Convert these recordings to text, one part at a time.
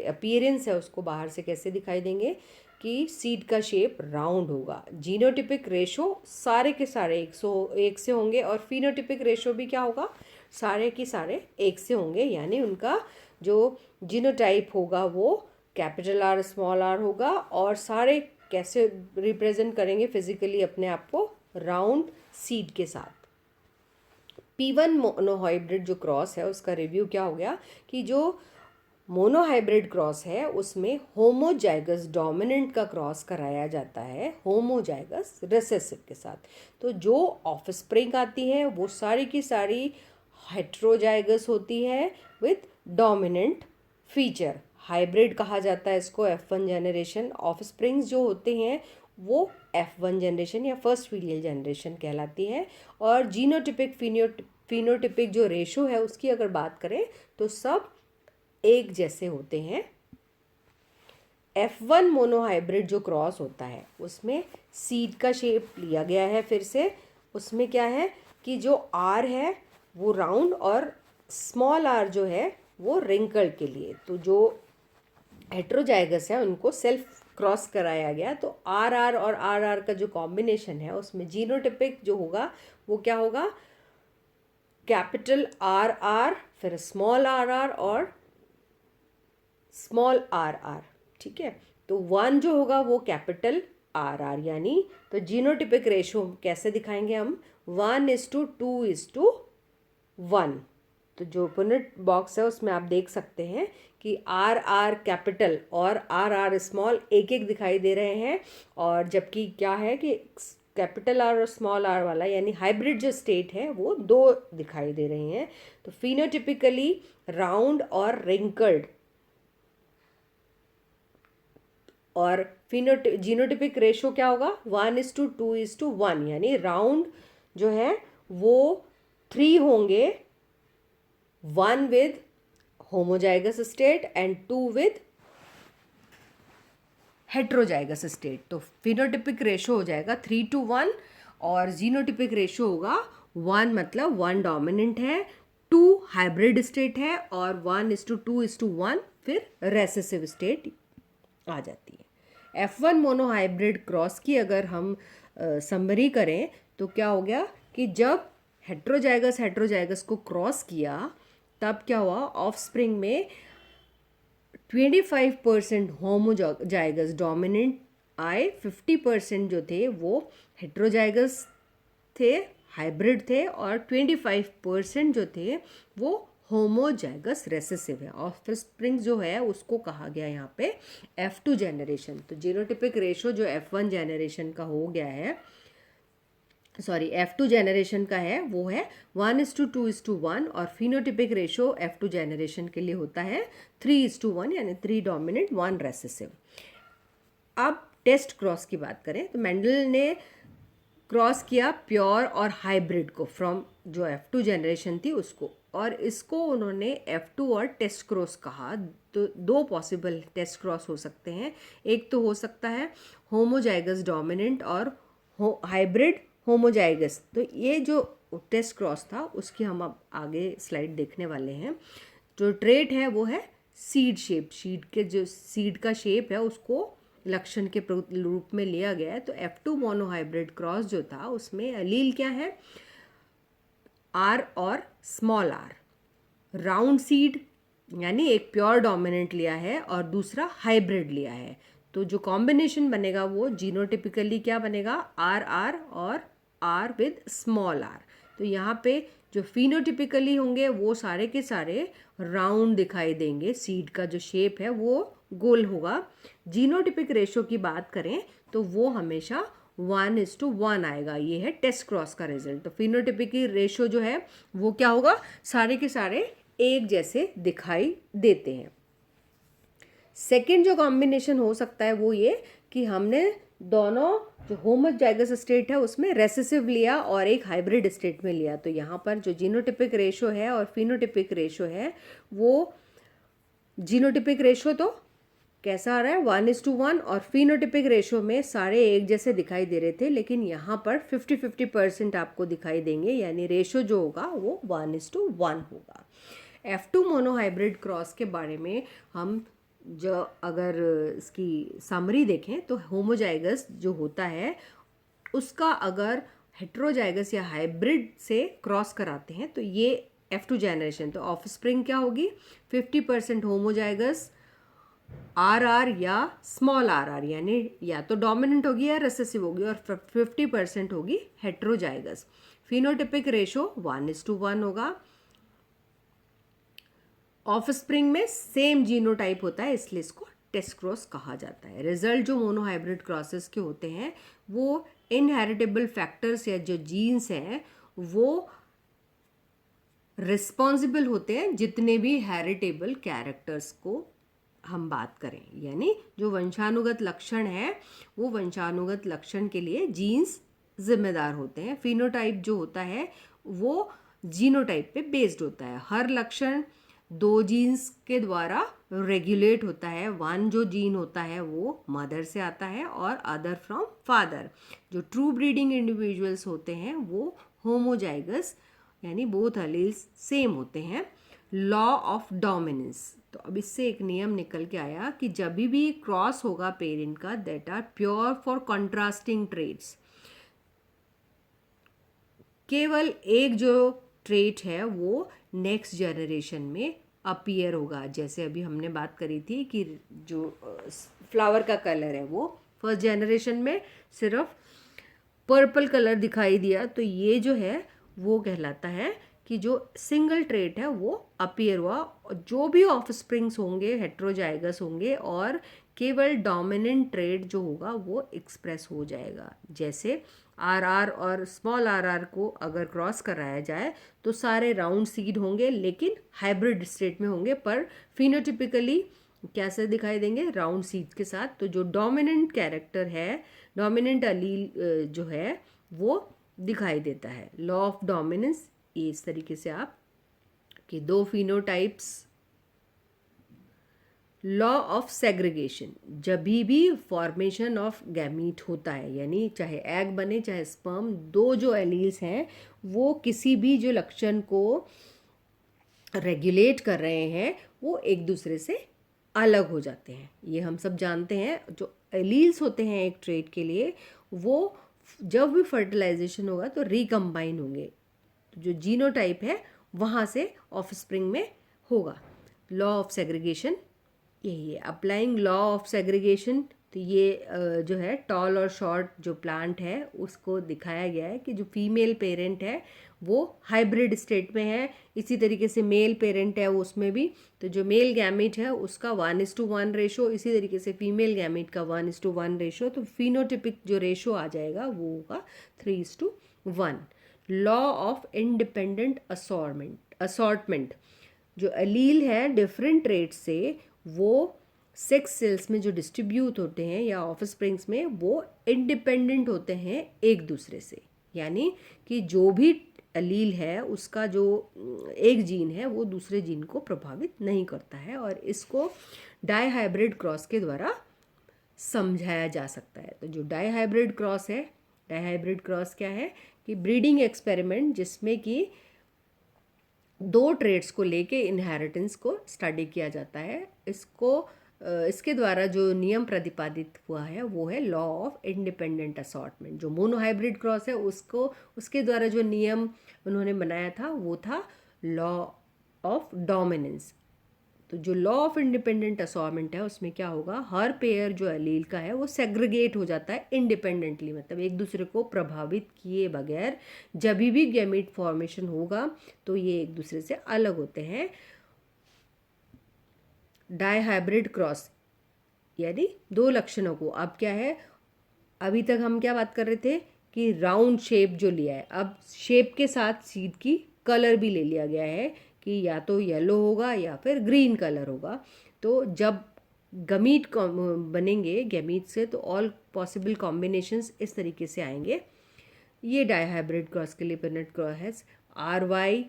Appearance है उसको बाहर से कैसे दिखाई देंगे कि सीड का शेप राउंड होगा। जीनोटिपिक रेशो सारे के सारे 101 से होंगे और फिनोटिपिक रेशो भी क्या होगा, सारे के सारे 1 से होंगे, यानी उनका जो जीनोटाइप होगा वो कैपिटल आर स्मॉल आर होगा। और सारे कैसे रिप्रेजेंट करेंगे फिजिकली अपने आप को, राउंड सीड के साथ। P1 मोनोहाइब्रिड जो क्रॉस है उसका रिव्यू क्या हो गया कि जो मोनोहाइब्रिड क्रॉस है उसमें होमोजाइगस डोमिनेंट का क्रॉस कराया जाता है होमोजाइगस रिसेसिव के साथ। तो जो ऑफस्प्रिंग आती है वो सारी की सारी हेट्रोजाइगस होती है विथ डोमिनेंट फीचर। हाइब्रिड कहा जाता है इसको, F1 जनरेशन। ऑफस्प्रिंग्स जो होते हैं वो F1 जनरेशन या फर्स्ट फीलियल जनरेशन कहलाती है। और जीनोटिपिक फिनोटिपिक जो रेशो है उसकी अगर बात करें तो सब एक जैसे होते हैं। F1 मोनोहाइब्रिड जो क्रॉस होता है उसमें सीड का शेप लिया गया है फिर से। उसमें क्या है कि जो R है वो राउंड और स्मॉल r जो है वो रिंकल के लिए। तो जो हेट्रोजाइगस है उनको सेल्फ क्रॉस कराया गया। तो आर आर और आर आर का जो कॉम्बिनेशन है उसमें जीनोटिपिक जो होगा वो क्या होगा, कैपिटल आर आर फिर स्मॉल आर और स्मॉल आर आर। ठीक है, तो 1 जो होगा वो कैपिटल आर आर, यानी तो जीनोटिपिक रेशो कैसे दिखाएंगे हम, 1:2:1। तो जो पुनेट बॉक्स है उसमें आप देख सकते हैं कि आर आर कैपिटल और आर आर स्मॉल एक एक दिखाई दे रहे हैं। और जबकि क्या है कि कैपिटल आर और स्मॉल आर वाला यानी हाइब्रिड जो स्टेट है वो 2 दिखाई दे रहे हैं। तो फिनोटिपिकली राउंड और रिंकल्ड और जीनोटिपिक रेशो क्या होगा, 1:2:1, यानी राउंड जो है वो 3 होंगे, 1 with homozygous state and 2 with heterozygous state. तो फिनोटिपिक रेशो हो जाएगा 3:1 और जीनोटिपिक रेशो होगा 1, मतलब 1 डोमिनेंट है, 2 हाइब्रिड स्टेट है और 1:2:1 फिर रेसेसिव स्टेट आ जाती है। F1 मोनोहाइब्रिड क्रॉस की अगर हम समरी करें तो क्या हो गया कि जब हेट्रोजाइगस को क्रॉस किया तब क्या हुआ, ऑफस्प्रिंग में 25% होमोजाइगस डोमिनेंट आए, 50% जो थे वो हेट्रोजाइगस थे, हाइब्रिड थे, और 25% जो थे वो होमोजाइगस रेसेसिव है। ऑफस्प्रिंग जो है उसको कहा गया यहाँ पे F2 जनरेशन। तो जीनोटिपिक रेशो जो F1 जनरेशन का हो गया है, सॉरी F2 जनरेशन का है वो है 1:2:1 और फिनोटिपिक रेशो F2 जनरेशन के लिए होता है 3:1, यानी 3 डोमिनेंट 1 रेसेसिव। अब टेस्ट क्रॉस की बात करें तो मेंडल ने क्रॉस किया प्योर और हाइब्रिड को फ्रॉम जो F2 जनरेशन थी उसको, और इसको उन्होंने F2 और टेस्ट क्रॉस कहा। तो 2 पॉसिबल टेस्ट क्रॉस हो सकते हैं, एक तो हो सकता है होमोजाइगस डोमिनेंट और हाइब्रिड होमोजाइगस। तो ये जो टेस्ट क्रॉस था उसकी हम अब आगे स्लाइड देखने वाले हैं। जो ट्रेट है वो है सीड शेप, सीड के जो सीड का शेप है उसको लक्षण के रूप में लिया गया है। तो F2 मोनोहाइब्रिड क्रॉस जो था उसमें अलील क्या है, आर और स्मॉल आर, राउंड सीड यानी एक प्योर डोमिनेंट लिया है और दूसरा हाइब्रिड लिया है। तो जो कॉम्बिनेशन बनेगा वो जीनोटिपिकली क्या बनेगा, आर आर और आर विद स्मॉल आर। तो यहाँ पे जो फिनोटिपिकली होंगे वो सारे के सारे राउंड दिखाई देंगे, सीड का जो शेप है वो गोल होगा। जीनोटिपिक रेशो की बात करें तो वो हमेशा 1:1 आएगा। ये है टेस्ट क्रॉस का रिजल्ट। तो फिनोटिपिक रेशो जो है वो क्या होगा, सारे के सारे एक जैसे दिखाई देते हैं। सेकेंड जो कॉम्बिनेशन हो सकता है वो ये कि हमने दोनों जो होमोजाइगस स्टेट है उसमें रेसेसिव लिया और एक हाइब्रिड स्टेट में लिया। तो यहाँ पर जो जीनोटिपिक रेशो है और फिनोटिपिक रेशो है वो, जीनोटिपिक रेशो तो कैसा आ रहा है 1:1 और फिनोटिपिक रेशो में सारे एक जैसे दिखाई दे रहे थे, लेकिन यहाँ पर 50-50% आपको दिखाई देंगे, यानी रेशो जो होगा वो 1:1 होगा। F2 मोनोहाइब्रिड क्रॉस के बारे में हम जो अगर इसकी समरी देखें तो होमोजाइगस जो होता है उसका अगर हेट्रोजाइगस या हाइब्रिड से क्रॉस कराते हैं तो ये F2 जनरेशन, तो ऑफस्प्रिंग क्या होगी 50% होमोजाइगस RR या स्मॉल RR, यानी या तो डोमिनेंट होगी या रिसेसिव होगी, और 50% होगी हेट्रोजाइगस। फिनोटिपिक रेशो 1:1 होगा। ऑफस्प्रिंग में सेम जीनोटाइप होता है, इसलिए इसको टेस्ट क्रॉस कहा जाता है। रिजल्ट जो मोनोहाइब्रिड क्रॉसेस के होते हैं वो इनहेरिटेबल फैक्टर्स या जो जीन्स हैं वो रिस्पॉन्सिबल होते हैं जितने भी हेरिटेबल कैरेक्टर्स को हम बात करें, यानी जो वंशानुगत लक्षण है वो वंशानुगत लक्षण के लिए जीन्स जिम्मेदार होते हैं। फिनोटाइप जो होता है वो जीनोटाइप पे बेस्ड होता है। हर लक्षण 2 जीन्स के द्वारा रेगुलेट होता है। वन जो जीन होता है वो मदर से आता है और अदर फ्रॉम फादर। जो ट्रू ब्रीडिंग इंडिविजुअल्स होते हैं वो होमोजाइगस, यानी बोथ अलील्स सेम होते हैं। लॉ ऑफ डोमिनेंस, तो अब इससे एक नियम निकल के आया कि जब भी क्रॉस होगा पेरेंट का that are pure for contrasting traits, केवल एक जो ट्रेट है वो नेक्स्ट जनरेशन में अपीयर होगा। जैसे अभी हमने बात करी थी कि जो फ्लावर का कलर है वो फर्स्ट जनरेशन में सिर्फ पर्पल कलर दिखाई दिया, तो ये जो है वो कहलाता है कि जो सिंगल ट्रेट है वो अपीयर हुआ। जो भी ऑफस्प्रिंग्स होंगे हेट्रोजाइगस होंगे और केवल डोमिनेंट ट्रेट जो होगा वो एक्सप्रेस हो जाएगा। जैसे RR और स्मॉल RR को अगर क्रॉस कराया जाए तो सारे राउंड सीड होंगे लेकिन हाइब्रिड स्टेट में होंगे, पर फिनोटिपिकली कैसे दिखाई देंगे राउंड सीड के साथ। तो जो डोमिनेंट कैरेक्टर है, डोमिनेंट अलील जो है वो दिखाई देता है। लॉ ऑफ डोमिनेंस इस तरीके से आप कि 2 फिनोटाइप्स। लॉ ऑफ सेग्रीगेशन, जब भी फॉर्मेशन ऑफ गैमीट होता है, यानी चाहे एग बने चाहे स्पर्म, 2 जो एलील्स हैं वो किसी भी जो लक्षण को रेगुलेट कर रहे हैं वो एक दूसरे से अलग हो जाते हैं। ये हम सब जानते हैं। जो एलील्स होते हैं एक ट्रेट के लिए वो जब भी फर्टिलाइजेशन होगा तो रिकम्बाइन होंगे, तो जो जीनोटाइप है वहाँ से ऑफस्प्रिंग में होगा। लॉ ऑफ सेग्रीगेशन यही है। अप्लाइंग लॉ ऑफ सेग्रीगेशन, तो ये जो है टॉल और शॉर्ट जो प्लांट है उसको दिखाया गया है कि जो फीमेल पेरेंट है वो हाइब्रिड स्टेट में है। इसी तरीके से मेल पेरेंट है उसमें भी, तो जो मेल गैमीट है उसका 1:1 रेशो, इसी तरीके से फीमेल गैमीट का 1:1 रेशो, तो फिनोटिपिक जो रेशो आ जाएगा वो होगा 3:1। लॉ ऑफ इंडिपेंडेंट असॉर्टमेंट, जो अलील है डिफरेंट ट्रेट से वो सेक्स सेल्स में जो डिस्ट्रीब्यूट होते हैं या ऑफस्प्रिंग्स में वो इंडिपेंडेंट होते हैं एक दूसरे से, यानी कि जो भी अलील है उसका जो एक जीन है वो दूसरे जीन को प्रभावित नहीं करता है, और इसको डाईहाइब्रिड क्रॉस के द्वारा समझाया जा सकता है। तो जो डाईहाइब्रिड क्रॉस है, डाईहाइब्रिड क्रॉस क्या है कि ब्रीडिंग एक्सपेरिमेंट जिसमें कि 2 ट्रेड्स को लेके इनहेरिटेंस को स्टडी किया जाता है। इसके द्वारा जो नियम प्रतिपादित हुआ है वो है लॉ ऑफ इंडिपेंडेंट असॉर्टमेंट। जो मोनोहाइब्रिड क्रॉस है उसके द्वारा जो नियम उन्होंने बनाया था वो था लॉ ऑफ डोमिनेंस। तो जो लॉ ऑफ इंडिपेंडेंट असॉर्टमेंट है उसमें क्या होगा, हर पेयर जो एलील का है वो सेग्रीगेट हो जाता है इंडिपेंडेंटली, मतलब एक दूसरे को प्रभावित किए बगैर। जब भी गैमीट फॉर्मेशन होगा तो ये एक दूसरे से अलग होते हैं। डाईहाइब्रिड क्रॉस यानी 2 लक्षणों को, अब क्या है, अभी तक हम क्या बात कर रहे थे कि राउंड शेप जो लिया है, अब शेप के साथ सीड की कलर भी ले लिया गया है कि या तो येलो होगा या फिर ग्रीन कलर होगा। तो जब गमीट बनेंगे गैमीट से तो ऑल पॉसिबल कॉम्बिनेशंस इस तरीके से आएंगे। ये डाईहाइब्रिड क्रॉस के लिए पिनट क्रॉस है। RY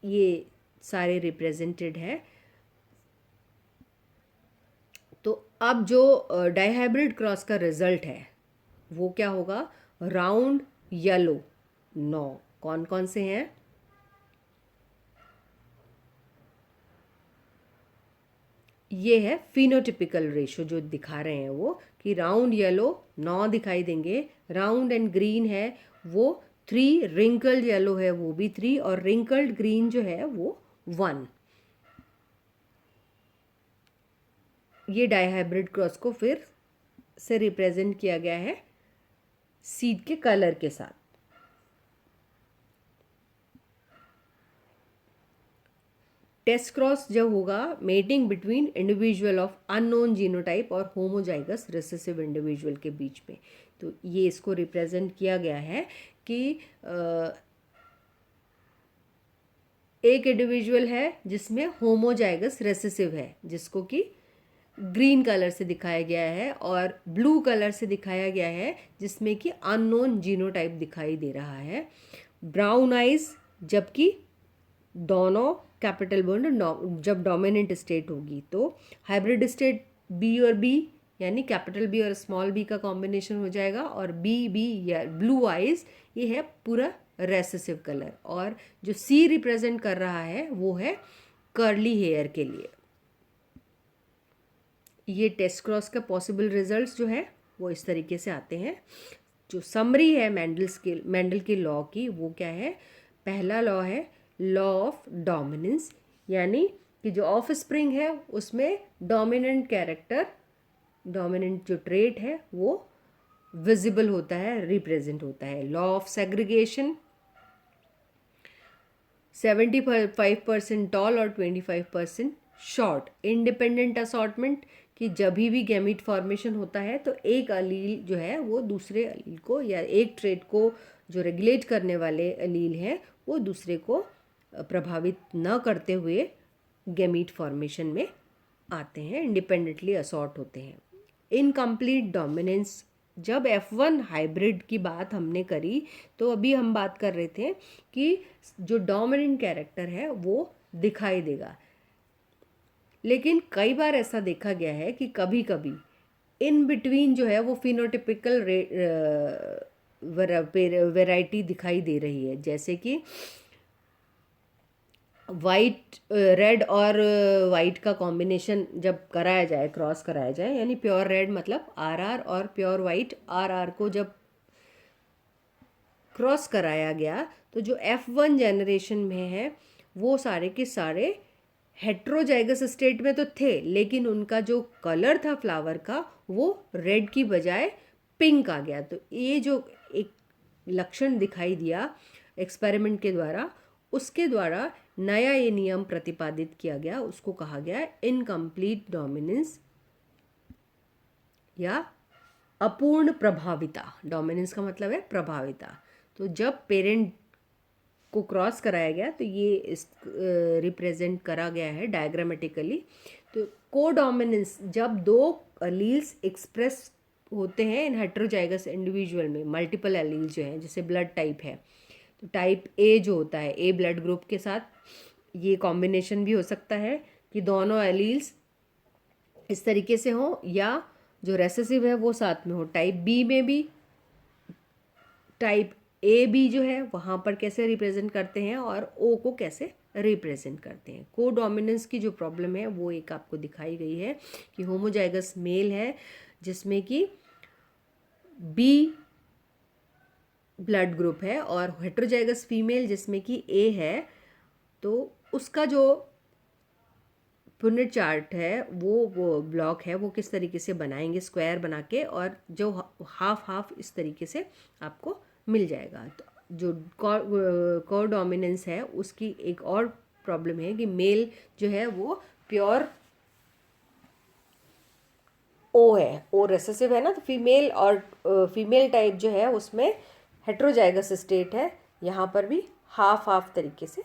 ये सारे रिप्रेजेंटेड है। तो अब जो डाईहाइब्रिड क्रॉस का रिजल्ट है वो क्या होगा, राउंड येलो 9 कौन कौन से हैं, ये है फिनोटिपिकल रेशो जो दिखा रहे हैं वो, कि राउंड येलो 9 दिखाई देंगे, राउंड एंड ग्रीन है वो 3, रिंकल्ड येलो है वो भी 3, और रिंकल्ड ग्रीन जो है वो 1। ये डाइहाइब्रिड क्रॉस को फिर से रिप्रेजेंट किया गया है सीड के कलर के साथ। टेस्ट क्रॉस जब होगा mating between individual of unknown genotype और होमोजाइगस रिसेसिव इंडिविजुअल के बीच में, तो ये इसको रिप्रेजेंट किया गया है कि एक इंडिविजुअल है जिसमें होमोजाइगस रिसेसिव है, जिसको कि ग्रीन कलर से दिखाया गया है, और ब्लू कलर से दिखाया गया है जिसमें कि अननोन जीनोटाइप दिखाई दे रहा है। ब्राउन आइज, जबकि दोनों कैपिटल बॉन्ड जब डोमिनेंट स्टेट होगी, तो हाइब्रिड स्टेट बी और बी यानी कैपिटल बी और स्मॉल बी का कॉम्बिनेशन हो जाएगा, और बी बी या ब्लू आइज ये है पूरा रेसेसिव कलर, और जो सी रिप्रेजेंट कर रहा है वो है कर्ली हेयर के लिए। ये टेस्ट क्रॉस का पॉसिबल रिजल्ट्स जो है वो इस तरीके से आते हैं। जो समरी है मेंडल के लॉ की, वो क्या है? पहला लॉ है लॉ ऑफ डोमिनेंस, यानी कि जो ऑफ स्प्रिंग है उसमें डोमिनेंट कैरेक्टर, डोमिनेंट जो ट्रेट है वो विजिबल होता है, रिप्रेजेंट होता है। लॉ ऑफ सेग्रीगेशन, 75% टॉल और 25% शॉर्ट। इंडिपेंडेंट असॉर्टमेंट, कि जब भी गैमीट फॉर्मेशन होता है तो एक अलील जो है वो दूसरे अलील को, या एक ट्रेट को जो रेगुलेट करने वाले अलील हैं वो दूसरे को प्रभावित न करते हुए गैमीट फॉर्मेशन में आते हैं, इंडिपेंडेंटली असॉर्ट होते हैं। इनकम्प्लीट डोमिनेंस, जब F1 हाइब्रिड की बात हमने करी तो अभी हम बात कर रहे थे कि जो डोमिनेंट कैरेक्टर है वो दिखाई देगा, लेकिन कई बार ऐसा देखा गया है कि कभी कभी इन बिटवीन जो है वो फिनोटिपिकल वैरायटी दिखाई दे रही है, जैसे कि वाइट रेड और वाइट का कॉम्बिनेशन जब कराया जाए, क्रॉस कराया जाए, यानी प्योर रेड मतलब RR और प्योर वाइट RR को जब क्रॉस कराया गया तो जो F1 जनरेशन में है वो सारे के सारे हेट्रोजाइगस स्टेट में तो थे, लेकिन उनका जो कलर था फ्लावर का वो रेड की बजाय पिंक आ गया। तो ये जो एक लक्षण दिखाई दिया एक्सपेरिमेंट के द्वारा, उसके द्वारा नया ये नियम प्रतिपादित किया गया, उसको कहा गया इनकम्प्लीट डोमिनेंस या अपूर्ण प्रभाविता। डोमिनेंस का मतलब है प्रभाविता। तो जब पेरेंट को क्रॉस कराया गया तो ये इस रिप्रेजेंट करा गया है डायग्रामेटिकली। तो कोडोमिनेंस, जब दो अलील्स एक्सप्रेस होते हैं इन हेट्रोजाइगस इंडिविजुअल में, मल्टीपल एलील जो हैं, जैसे ब्लड टाइप है, तो टाइप ए जो होता है ए ब्लड ग्रुप के साथ ये कॉम्बिनेशन भी हो सकता है कि दोनों एलील्स इस तरीके से हो, या जो रेसेसिव है वो साथ में हो। टाइप बी में भी टाइप ए बी जो है वहाँ पर कैसे रिप्रेजेंट करते हैं और ओ को कैसे रिप्रेजेंट करते हैं। कोडोमिनेंस की जो प्रॉब्लम है वो एक आपको दिखाई गई है कि होमोजाइगस मेल है जिसमें कि बी ब्लड ग्रुप है, और हेट्रोजाइगस फीमेल जिसमें कि ए है, तो उसका जो पुनेट चार्ट है वो ब्लॉक है वो किस तरीके से बनाएंगे स्क्वायर बना के, और जो हाफ हाफ इस तरीके से आपको मिल जाएगा। तो जो कोडोमिनेंस है उसकी एक और प्रॉब्लम है कि मेल जो है वो प्योर ओ है, ओ रेसेसिव है ना, तो फीमेल और फीमेल टाइप जो है उसमें हेट्रोजाइगस स्टेट है। यहाँ पर भी हाफ हाफ तरीके से।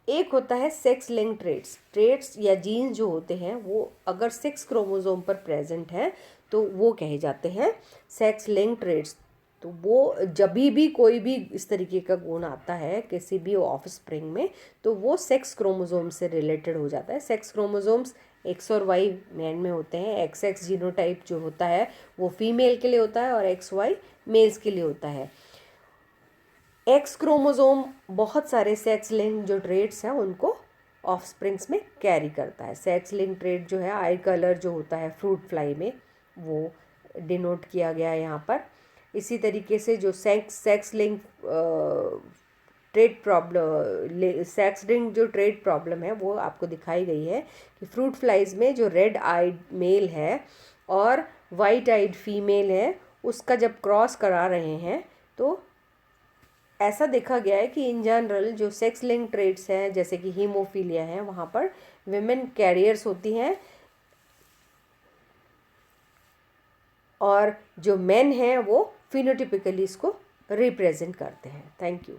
एक होता है सेक्स लिंक ट्रेट्स या जीन्स जो होते हैं वो अगर 6 क्रोमोसोम पर प्रेजेंट है तो वो कहे जाते हैं सेक्स लिंक ट्रेट्स। तो वो जब भी कोई भी इस तरीके का गुण आता है किसी भी ऑफस्प्रिंग में, तो वो सेक्स क्रोमोसोम से रिलेटेड हो जाता है। सेक्स क्रोमोसोम्स एक्स और वाई मैन में होते हैं। XX जीनोटाइप जो होता है वो फीमेल के लिए होता है और XY मेल्स के लिए होता है। X क्रोमोसोम बहुत सारे सेक्स लिंक जो ट्रेट्स हैं उनको ऑफस्प्रिंग्स में कैरी करता है। सेक्स लिंक ट्रेट जो है, आई कलर जो होता है फ्रूट फ्लाई में, वो डिनोट किया गया है यहाँ पर। इसी तरीके से जो sex link trade problem, sex link जो ट्रेड प्रॉब्लम है वो आपको दिखाई गई है कि फ्रूट फ्लाइज में जो रेड आइड मेल है और वाइट आइड फीमेल है, उसका जब क्रॉस करा रहे हैं तो ऐसा देखा गया है कि इन जनरल जो सेक्स लिंक ट्रेड्स हैं जैसे कि हीमोफीलिया है, वहाँ पर विमेन कैरियर्स होती हैं और जो मेन हैं वो फिनोटिपिकली इसको रिप्रेजेंट करते हैं। Thank you.